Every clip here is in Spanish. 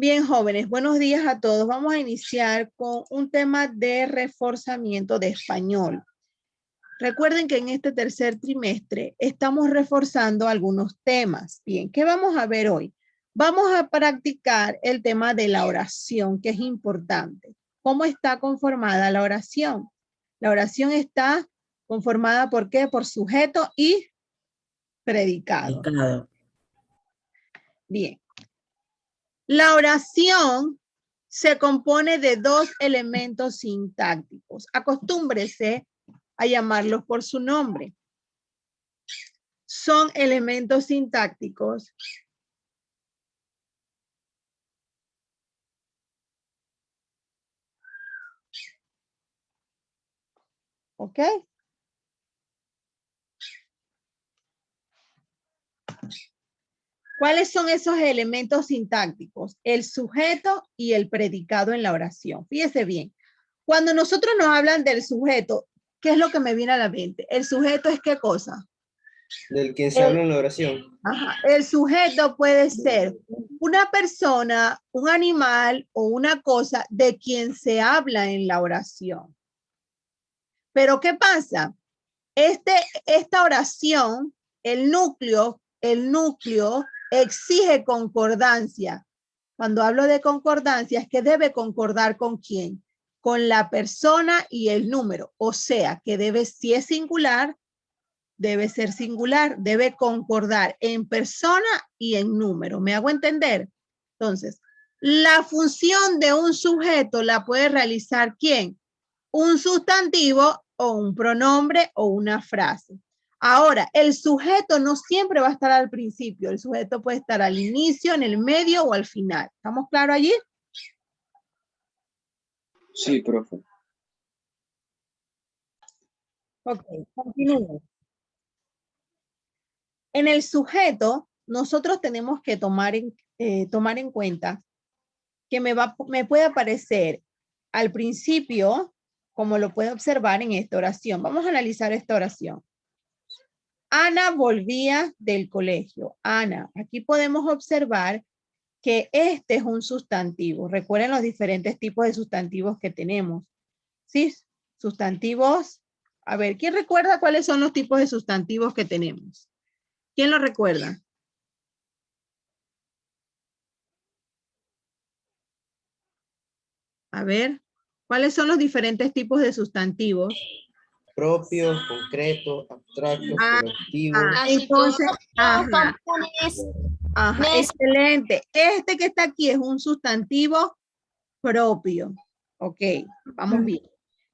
Bien, jóvenes, buenos días a todos. Vamos a iniciar con un tema de reforzamiento de español. Recuerden que en este tercer trimestre estamos reforzando algunos temas. Bien, ¿qué vamos a ver hoy? Vamos a practicar el tema de la oración, que es importante. ¿Cómo está conformada la oración? La oración está conformada ¿por qué? Por sujeto y predicado. Bien. La oración se compone de dos elementos sintácticos. Acostúmbrese a llamarlos por su nombre. Son elementos sintácticos ¿ok? ¿Cuáles son esos elementos sintácticos? El sujeto y el predicado en la oración. Fíjese bien. Cuando nosotros nos hablan del sujeto, ¿qué es lo que me viene a la mente? El sujeto es ¿qué cosa? Del que se habla en la oración. Ajá. El sujeto puede ser una persona, un animal o una cosa de quien se habla en la oración. Pero ¿qué pasa? Esta oración, el núcleo exige concordancia. Cuando hablo de concordancia es que debe concordar ¿con quién? Con la persona y el número. O sea, que debe, si es singular, debe ser singular, debe concordar en persona y en número. ¿Me hago entender? Entonces, la función de un sujeto la puede realizar ¿quién? Un sustantivo o un pronombre o una frase. Ahora, el sujeto no siempre va a estar al principio. El sujeto puede estar al inicio, en el medio o al final. ¿Estamos claros allí? Sí, profe. Ok, continúo. En el sujeto, nosotros tenemos que tomar en cuenta que me puede aparecer al principio, como lo puede observar en esta oración. Vamos a analizar esta oración. Ana volvía del colegio. Ana, aquí podemos observar que este es un sustantivo. Recuerden los diferentes tipos de sustantivos que tenemos. ¿Sí? Sustantivos. A ver, ¿quién recuerda cuáles son los tipos de sustantivos que tenemos? ¿Quién lo recuerda? A ver, ¿cuáles son los diferentes tipos de sustantivos? Propios, concretos, abstractos, colectivos. Entonces, ajá, excelente. Este que está aquí es un sustantivo propio. Ok, vamos bien.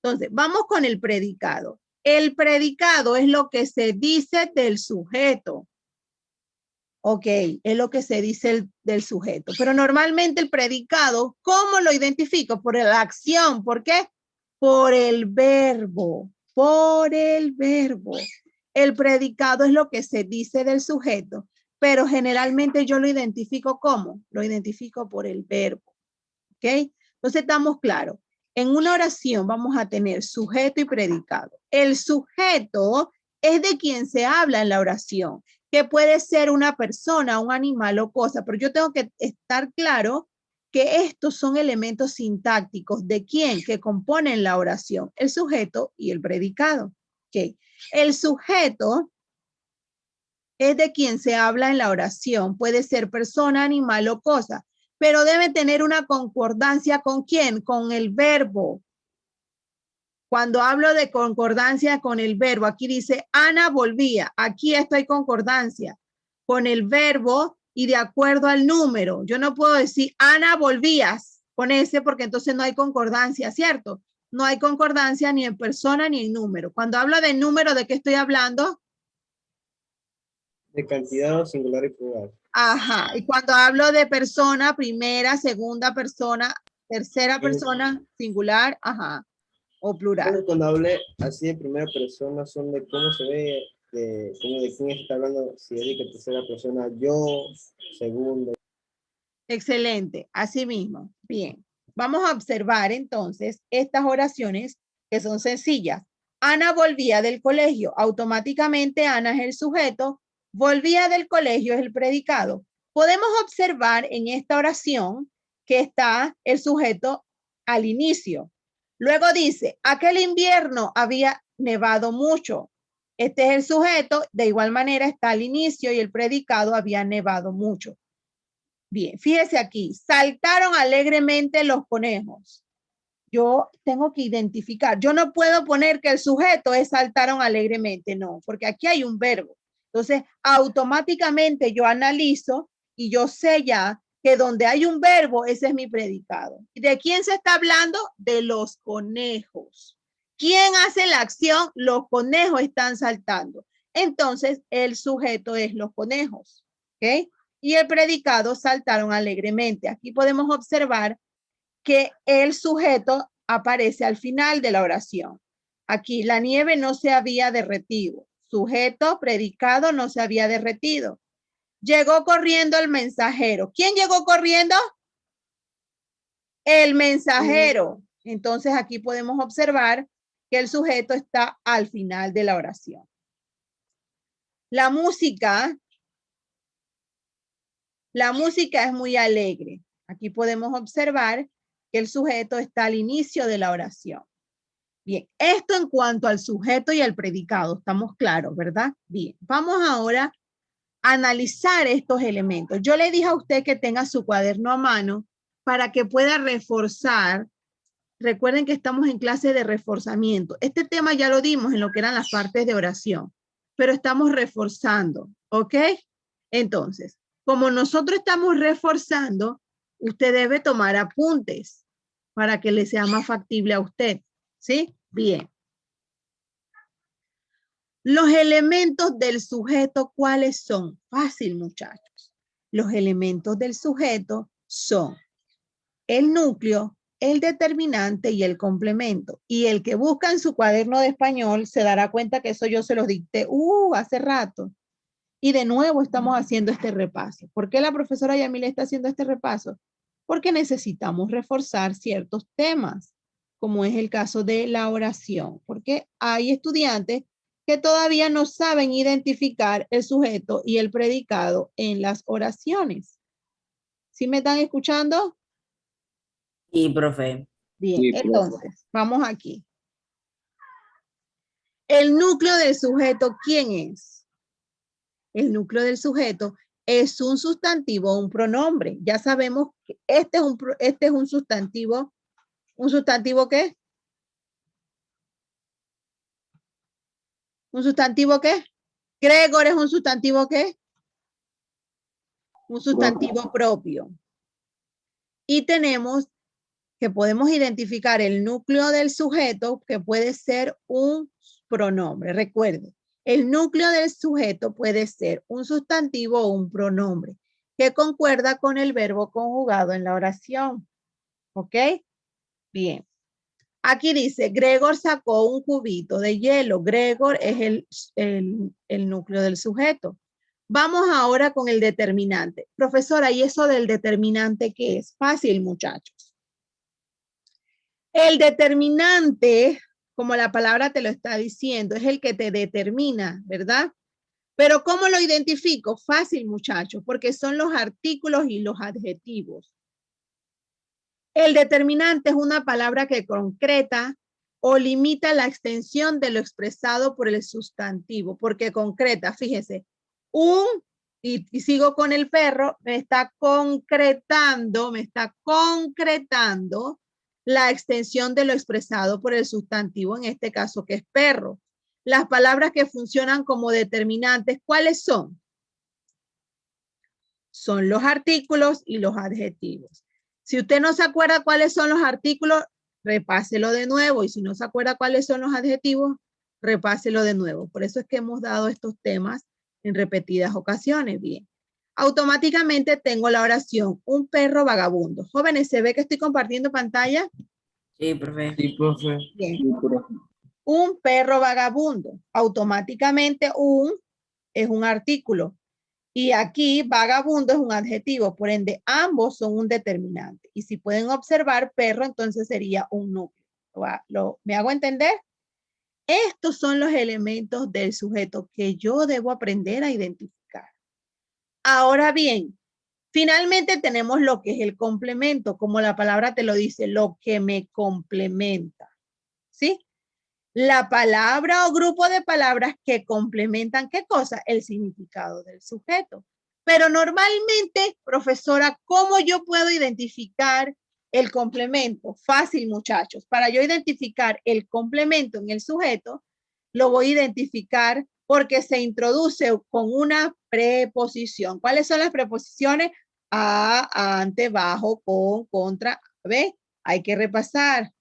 Entonces, vamos con el predicado. El predicado es lo que se dice del sujeto. Ok, es lo que se dice del sujeto. Pero normalmente el predicado, ¿cómo lo identifico? Por la acción. ¿Por qué? Por el verbo. Por el verbo. El predicado es lo que se dice del sujeto, pero generalmente yo lo identifico ¿cómo? Lo identifico por el verbo. ¿Ok? Entonces estamos claros. En una oración vamos a tener sujeto y predicado. El sujeto es de quien se habla en la oración, que puede ser una persona, un animal o cosa, pero yo tengo que estar claro que estos son elementos sintácticos de quién que componen la oración, el sujeto y el predicado. ¿Okay? El sujeto es de quien se habla en la oración, puede ser persona, animal o cosa, pero debe tener una concordancia ¿con quién? Con el verbo. Cuando hablo de concordancia con el verbo, aquí dice Ana volvía. Aquí estoy concordancia con el verbo y de acuerdo al número. Yo no puedo decir Ana volvías con ese porque entonces no hay concordancia, ¿cierto? No hay concordancia ni en persona ni en número. Cuando hablo de número, ¿de qué estoy hablando? De cantidad singular y plural. Ajá. Y cuando hablo de persona, primera, segunda persona, tercera persona, singular, ajá, o plural. Cuando hablé así de primera persona son de cómo se ve, de quién está hablando, si es de que tercera persona, yo, segunda. Excelente, así mismo. Bien, vamos a observar entonces estas oraciones que son sencillas. Ana volvía del colegio, automáticamente Ana es el sujeto, volvía del colegio es el predicado. Podemos observar en esta oración que está el sujeto al inicio. Luego dice, aquel invierno había nevado mucho. Este es el sujeto, de igual manera está al inicio y el predicado había nevado mucho. Bien, fíjese aquí, saltaron alegremente los conejos. Yo tengo que identificar, yo no puedo poner que el sujeto es saltaron alegremente, no, porque aquí hay un verbo. Entonces, automáticamente yo analizo y yo sé ya que donde hay un verbo, ese es mi predicado. ¿De quién se está hablando? De los conejos. ¿Quién hace la acción? Los conejos están saltando. Entonces, el sujeto es los conejos, ¿ok? Y el predicado saltaron alegremente. Aquí podemos observar que el sujeto aparece al final de la oración. Aquí la nieve no se había derretido. Sujeto, predicado, no se había derretido. Llegó corriendo el mensajero. ¿Quién llegó corriendo? El mensajero. Entonces aquí podemos observar que el sujeto está al final de la oración. La música es muy alegre. Aquí podemos observar que el sujeto está al inicio de la oración. Bien, esto en cuanto al sujeto y al predicado, estamos claros, ¿verdad? Bien, vamos ahora a analizar estos elementos. Yo le dije a usted que tenga su cuaderno a mano para que pueda reforzar. Recuerden que estamos en clase de reforzamiento. Este tema ya lo dimos en lo que eran las partes de oración, pero estamos reforzando, ¿ok? Entonces, como nosotros estamos reforzando, usted debe tomar apuntes para que le sea más factible a usted, ¿sí? Bien. Los elementos del sujeto, ¿cuáles son? Fácil, muchachos. Los elementos del sujeto son el núcleo, el determinante y el complemento. Y el que busca en su cuaderno de español se dará cuenta que eso yo se los dicté hace rato. Y de nuevo estamos haciendo este repaso. ¿Por qué la profesora Yamile está haciendo este repaso? Porque necesitamos reforzar ciertos temas, como es el caso de la oración, porque hay estudiantes que todavía no saben identificar el sujeto y el predicado en las oraciones. ¿Sí me están escuchando? Sí, profe. Bien, Sí, entonces, vamos aquí. El núcleo del sujeto, ¿quién es? El núcleo del sujeto es un sustantivo o un pronombre. Ya sabemos que este es un sustantivo. ¿Un sustantivo qué? ¿Un sustantivo qué? Gregor es un sustantivo qué? Un sustantivo propio. Y tenemos que podemos identificar el núcleo del sujeto que puede ser un pronombre. Recuerde, el núcleo del sujeto puede ser un sustantivo o un pronombre que concuerda con el verbo conjugado en la oración. ¿Ok? Bien. Aquí dice, Gregor sacó un cubito de hielo. Gregor es el núcleo del sujeto. Vamos ahora con el determinante. Profesora, ¿y eso del determinante qué es? Fácil, muchachos. El determinante, como la palabra te lo está diciendo, es el que te determina, ¿verdad? Pero ¿cómo lo identifico? Fácil, muchachos, porque son los artículos y los adjetivos. El determinante es una palabra que concreta o limita la extensión de lo expresado por el sustantivo, porque concreta, fíjese, y sigo con el perro, me está concretando la extensión de lo expresado por el sustantivo, en este caso que es perro. Las palabras que funcionan como determinantes, ¿cuáles son? Son los artículos y los adjetivos. Si usted no se acuerda cuáles son los artículos, repáselo de nuevo. Y si no se acuerda cuáles son los adjetivos, repáselo de nuevo. Por eso es que hemos dado estos temas en repetidas ocasiones. Bien. Automáticamente tengo la oración, un perro vagabundo. Jóvenes, ¿se ve que estoy compartiendo pantalla? Sí, profe. Sí, profe. Bien. Sí, profe. Un perro vagabundo. Automáticamente es un artículo. Y aquí vagabundo es un adjetivo, por ende ambos son un determinante. Y si pueden observar perro, entonces sería un núcleo. ¿Me hago entender? Estos son los elementos del sujeto que yo debo aprender a identificar. Ahora bien, Finalmente tenemos lo que es el complemento, como la palabra te lo dice, lo que me complementa, ¿sí? La palabra o grupo de palabras que complementan, ¿qué cosa? El significado del sujeto. Pero normalmente, profesora, ¿cómo yo puedo identificar el complemento? Fácil, muchachos. Para yo identificar el complemento en el sujeto, lo voy a identificar porque se introduce con una preposición. ¿Cuáles son las preposiciones? A, ante, bajo, con, contra. ¿Ve? Hay que repasar.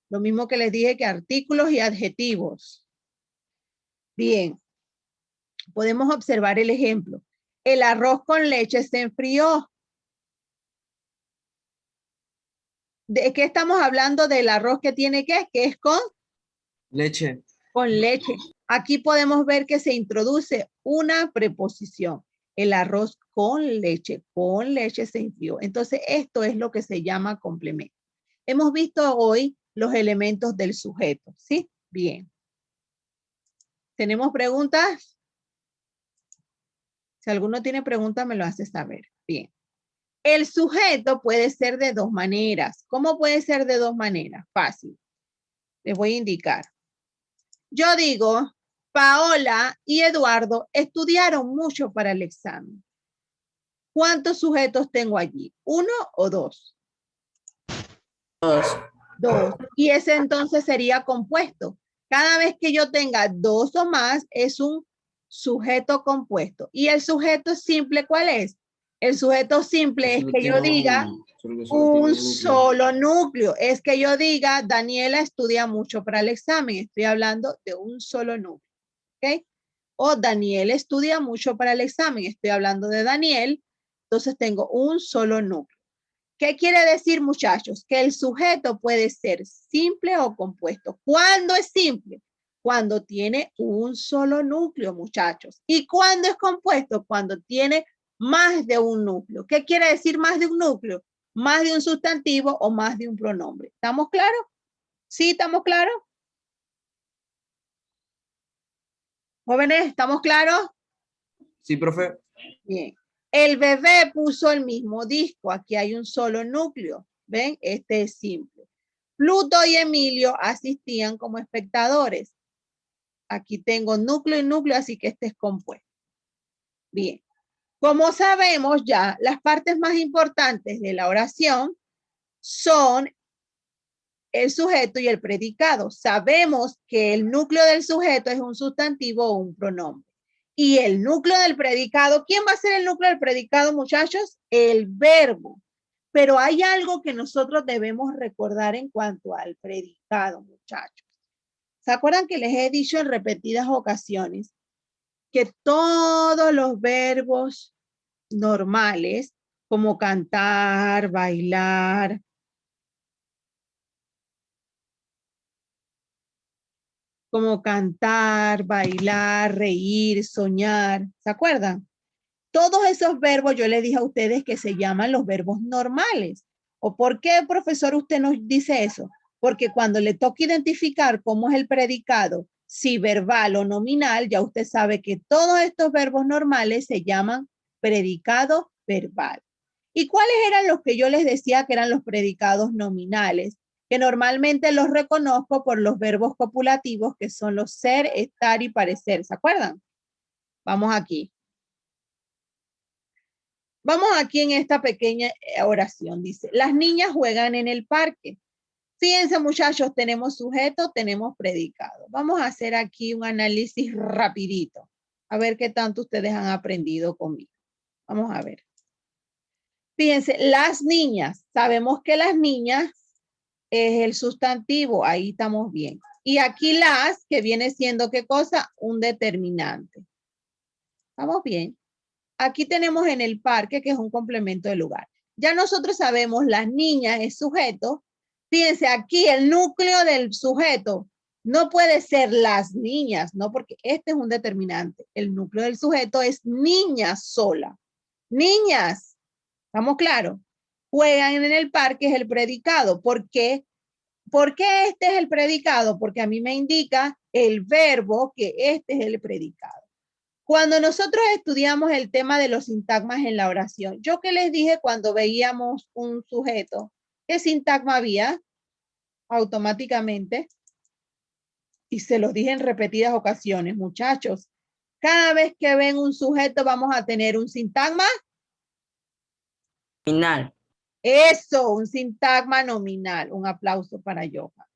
Lo mismo que les dije que artículos y adjetivos. Bien. Podemos observar el ejemplo. El arroz con leche se enfrió. ¿De qué estamos hablando? Del arroz que tiene que es con Leche. con leche. Aquí podemos ver que se introduce una preposición. El arroz con leche se enfrió. Entonces, esto es lo que se llama complemento. Hemos visto hoy los elementos del sujeto, ¿sí? Bien. ¿Tenemos preguntas? Si alguno tiene preguntas, me lo hace saber. Bien. El sujeto puede ser de dos maneras. ¿Cómo puede ser de dos maneras? Fácil. Les voy a indicar. Yo digo, Paola y Eduardo estudiaron mucho para el examen. ¿Cuántos sujetos tengo allí? ¿Uno o dos? Dos. Dos. Y ese entonces sería compuesto. Cada vez que yo tenga dos o más, es un sujeto compuesto. ¿Y el sujeto simple cuál es? El sujeto simple es que yo diga un solo núcleo. Es que yo diga, Daniela estudia mucho para el examen. Estoy hablando de un solo núcleo. ¿Ok? O Daniel estudia mucho para el examen. Estoy hablando de Daniel. Entonces tengo un solo núcleo. ¿Qué quiere decir, muchachos? Que el sujeto puede ser simple o compuesto. ¿Cuándo es simple? Cuando tiene un solo núcleo, muchachos. ¿Y cuándo es compuesto? Cuando tiene más de un núcleo. ¿Qué quiere decir más de un núcleo? Más de un sustantivo o más de un pronombre. ¿Estamos claros? ¿Sí, estamos claros? Jóvenes, ¿estamos claros? Sí, profe. Bien. El bebé puso el mismo disco. Aquí hay un solo núcleo. ¿Ven? Este es simple. Pluto y Emilio asistían como espectadores. Aquí tengo núcleo y núcleo, así que este es compuesto. Bien. Como sabemos ya, las partes más importantes de la oración son el sujeto y el predicado. Sabemos que el núcleo del sujeto es un sustantivo o un pronombre. Y el núcleo del predicado, ¿quién va a ser el núcleo del predicado, muchachos? El verbo. Pero hay algo que nosotros debemos recordar en cuanto al predicado, muchachos. ¿Se acuerdan que les he dicho en repetidas ocasiones que todos los verbos normales, como cantar, bailar, reír, soñar, ¿se acuerdan? Todos esos verbos yo les dije a ustedes que se llaman los verbos normales. ¿O por qué, profesor, usted nos dice eso? Porque cuando le toca identificar cómo es el predicado, si verbal o nominal, ya usted sabe que todos estos verbos normales se llaman predicado verbal. ¿Y cuáles eran los que yo les decía que eran los predicados nominales? Que normalmente los reconozco por los verbos copulativos, que son los ser, estar y parecer. ¿Se acuerdan? Vamos aquí. Vamos aquí en esta pequeña oración. Dice, las niñas juegan en el parque. Fíjense, muchachos, tenemos sujeto, tenemos predicado. Vamos a hacer aquí un análisis rapidito. A ver qué tanto ustedes han aprendido conmigo. Vamos a ver. Fíjense, las niñas. Sabemos que las niñas es el sustantivo. Ahí estamos bien. Y aquí las, que viene siendo ¿qué cosa? Un determinante. ¿Estamos bien? Aquí tenemos en el parque, que es un complemento de lugar. Ya nosotros sabemos, las niñas es sujeto. Fíjense, aquí el núcleo del sujeto no puede ser las niñas, ¿no? Porque este es un determinante. El núcleo del sujeto es niñas sola. Niñas, ¿estamos claros? Juegan en el parque es el predicado. ¿Por qué? ¿Por qué este es el predicado? Porque a mí me indica el verbo que este es el predicado. Cuando nosotros estudiamos el tema de los sintagmas en la oración, yo que les dije cuando veíamos un sujeto, ¿qué sintagma había? Automáticamente. Y se los dije en repetidas ocasiones, muchachos. Cada vez que ven un sujeto vamos a tener un sintagma. Nominal. Eso, un sintagma nominal. Un aplauso para Johan.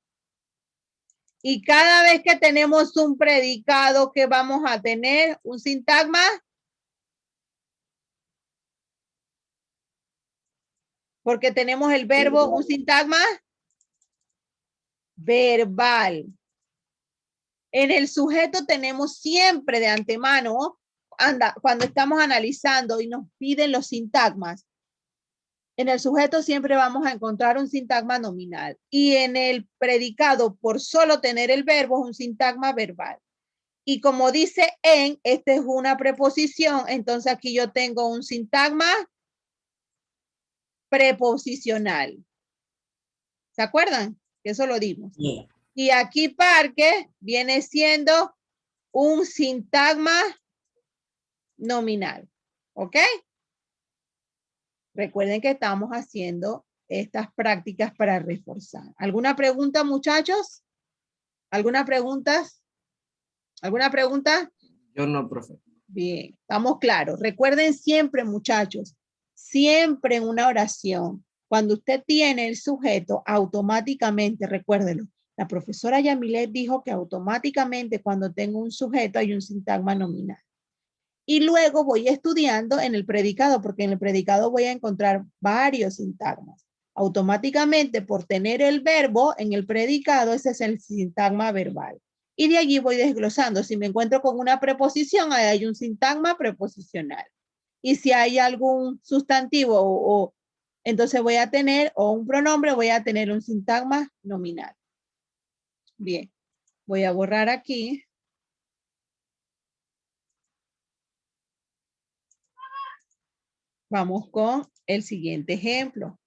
Y cada vez que tenemos un predicado, ¿qué vamos a tener? Un sintagma. Porque tenemos el verbo, un sintagma verbal. En el sujeto tenemos siempre de antemano, cuando estamos analizando y nos piden los sintagmas, en el sujeto siempre vamos a encontrar un sintagma nominal. Y en el predicado, por solo tener el verbo, es un sintagma verbal. Y como dice en, esta es una preposición, entonces aquí yo tengo un sintagma preposicional. ¿Se acuerdan? Eso lo dimos. Sí. Y aquí parque viene siendo un sintagma nominal. ¿Ok? Recuerden que estamos haciendo estas prácticas para reforzar. ¿Alguna pregunta, muchachos? ¿Alguna pregunta? ¿Alguna pregunta? Yo no, profe. Bien, estamos claros. Recuerden siempre, muchachos, siempre en una oración, cuando usted tiene el sujeto, automáticamente, recuérdelo, la profesora Yamilet dijo que automáticamente cuando tengo un sujeto hay un sintagma nominal. Y luego voy estudiando en el predicado, porque en el predicado voy a encontrar varios sintagmas. Automáticamente, por tener el verbo en el predicado, ese es el sintagma verbal. Y de allí voy desglosando. Si me encuentro con una preposición, ahí hay un sintagma preposicional. Y si hay algún sustantivo entonces voy a tener, o un pronombre, voy a tener un sintagma nominal. Bien, voy a borrar aquí. Vamos con el siguiente ejemplo.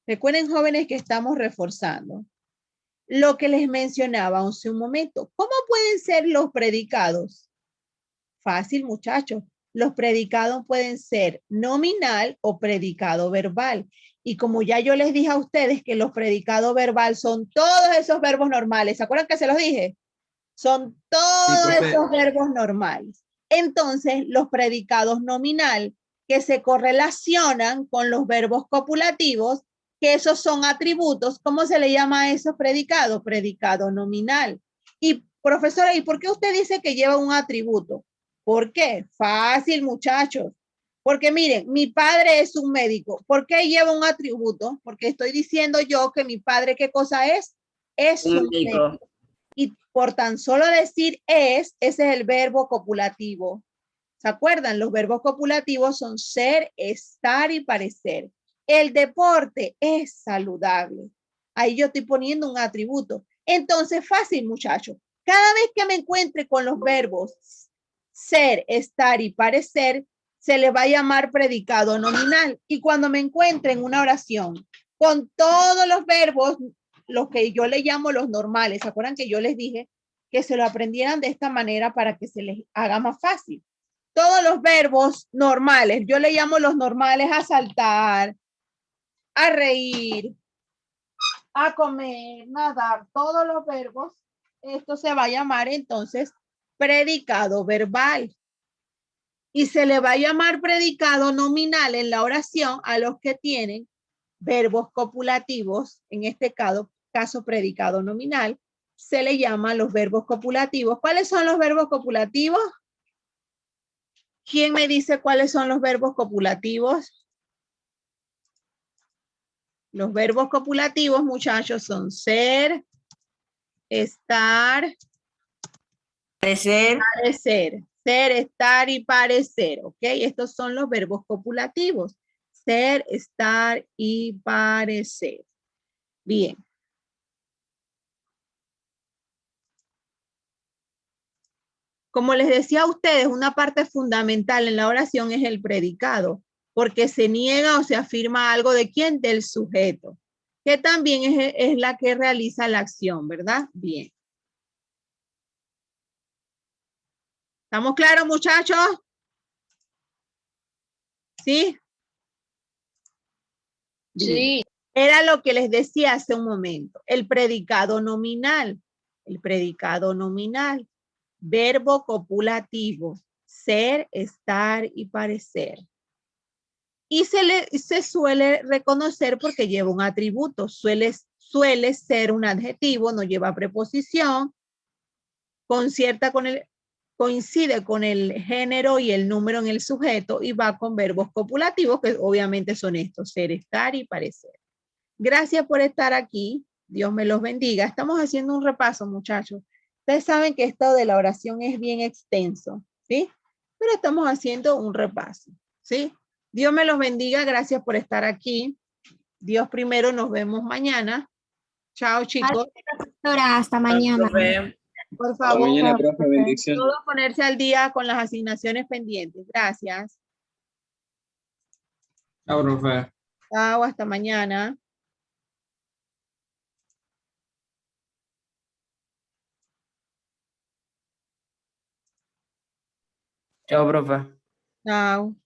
Recuerden, jóvenes, que estamos reforzando lo que les mencionaba hace un momento. ¿Cómo pueden ser los predicados? Fácil, muchachos. Los predicados pueden ser nominal o predicado verbal. Y como ya yo les dije a ustedes que los predicados verbal son todos esos verbos normales. ¿Se acuerdan que se los dije? Son todos esos verbos normales. Entonces, los predicados nominal que se correlacionan con los verbos copulativos, que esos son atributos. ¿Cómo se le llama a esos predicados? Predicado nominal. Y profesora, ¿y por qué usted dice que lleva un atributo? ¿Por qué? Fácil, muchachos. Porque miren, mi padre es un médico. ¿Por qué lleva un atributo? Porque estoy diciendo yo que mi padre, ¿qué cosa es? Es un médico. Y por tan solo decir es, ese es el verbo copulativo. ¿Se acuerdan? Los verbos copulativos son ser, estar y parecer. El deporte es saludable. Ahí yo estoy poniendo un atributo. Entonces, fácil, muchachos. Cada vez que me encuentre con los verbos ser, estar y parecer, se le va a llamar predicado nominal. Y cuando me encuentre en una oración con todos los verbos, los que yo le llamo los normales, ¿se acuerdan que yo les dije que se lo aprendieran de esta manera para que se les haga más fácil? Todos los verbos normales, yo le llamo los normales a saltar, a reír, a comer, nadar, todos los verbos, esto se va a llamar entonces predicado verbal. Y se le va a llamar predicado nominal en la oración a los que tienen verbos copulativos, en este caso predicado nominal, se le llama los verbos copulativos. ¿Cuáles son los verbos copulativos? ¿Quién me dice cuáles son los verbos copulativos? Los verbos copulativos, muchachos, son ser, estar, Parecer. parecer. Ser, estar y parecer, ¿ok? Estos son los verbos copulativos. Ser, estar y parecer. Bien. Como les decía a ustedes, una parte fundamental en la oración es el predicado, porque se niega o se afirma algo de quién, del sujeto, que también es la que realiza la acción, ¿verdad? Bien. ¿Estamos claros, muchachos? ¿Sí? Sí. Era lo que les decía hace un momento. El predicado nominal. El predicado nominal. Verbo copulativo. Ser, estar y parecer. Y se suele reconocer porque lleva un atributo. Suele ser un adjetivo, no lleva preposición. Coincide con el género y el número en el sujeto y va con verbos copulativos que obviamente son estos, ser, estar y parecer. Gracias por estar aquí. Dios me los bendiga. Estamos haciendo un repaso, muchachos. Ustedes saben que esto de la oración es bien extenso, ¿sí? Pero estamos haciendo un repaso, ¿sí? Dios me los bendiga. Gracias por estar aquí. Dios primero, nos vemos mañana. Chao, chicos. Profesora, hasta mañana. Profe. Por Hasta favor, mañana, profe. Bendiciones. todos ponerse al día con las asignaciones pendientes. Gracias. Chao, profe. Chao, hasta mañana. Chao, profe. Chao.